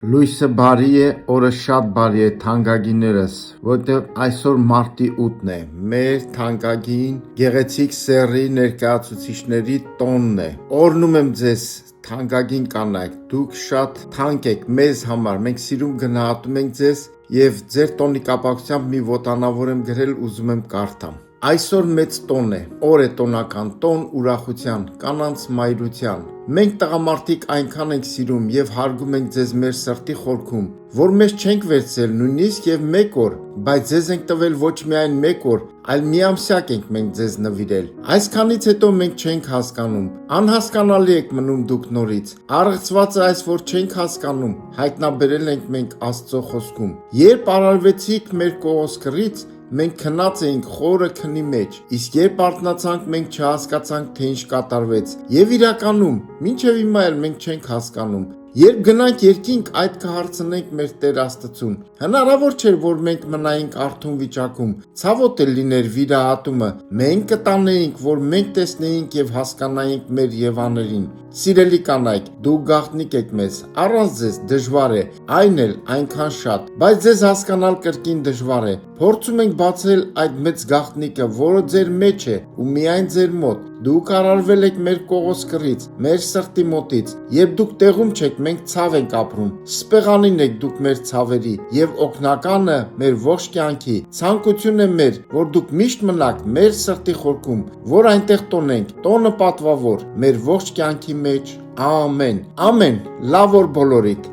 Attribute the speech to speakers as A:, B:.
A: Լույսը բարի է, օրը շատ բարի է թանկագիններս, որտեղ այսօր մարտի 8-ն է, մեր թանկագին գեղեցիկ սեռի ներկայացուցիչների տոնն է։ Օրհնում եմ ձեզ թանկագին կանայք, դուք շատ թանկ եք մեզ համար, մենք սիրում գնահատում ենք ձեզ եւ ձեր տոնի կապակցությամբ մի ոտանավոր եմ գրել, ուզում եմ կարդամ։ Այսօր մեծ տոն է, օր է տոնական, տոն ուրախության, կանանց մայրության։ Մենք տղամարդիկ այնքան ենք սիրում եւ հարգում ենք ձեզ մեր սրտի խորքում, որ մեզ չենք վերցրել նույնիսկ եւ մեկ օր, բայց ձեզ ենք տվել ոչ միայն մեկ օր, այլ մի ամսյակ ենք մենք ձեզ նվիրել։ Այսքանից հետո մենք չենք հասկանում, անհասկանալի եք մնում դուք նորից։ Առեղծվածը այս որ չենք հասկանում, հայտնաբերել ենք մենք Աստծո խոսքում։ Երբ արարվեցիք մեր կողոսկրից, մենք քնած էինք խորը քնի մեջ, իսկ երբ արթնացանք, մենք չհասկացանք, թե ինչ կատարվեց։ Եվ իրականում, մինչև հիմա էլ մենք չենք հասկանում։ Երբ գնանք երկինք, այդ կհարցնենք մեր Տեր Աստծուն։ Հնարավոր չէր, որ մենք մնայինք արթուն վիճակում, ցավոտ էլ լիներ վիրահատումը։ Մենք կտանեինք, որ մենք տեսնեինք եւ հասկանայինք մեր Եվաներին։ Սիրելի կանայք, դուք գաղտնիք եք մեզ, առանց ձեզ դժվար է, այն էլ այնքան շատ, բայց ձեզ հասկանալ կրկին դժվար է։ Փորձում ենք բացել այդ մեծ գաղտնիքը, որը ձեր մեջ է ու միայն ձեր մոտ։ Դուք արարվել եք մեր կողոսկրից, մեր սրտի մոտից, երբ դուք տեղում չեք, մենք ցավ ենք ապրում։ Սպեղանին եք դուք մեր ցավերի եւ օգնականը մեր ողջ կյանքի։ Ցանկություն է մեր, որ դուք միշտ մնաք մեր սրտի խորքում, որ այնտեղ տոնենք, տոնը պատվավոր մեր ողջ կյանքի մեջ։ Ամեն։ Ամեն։ Լավ օր բոլորիդ։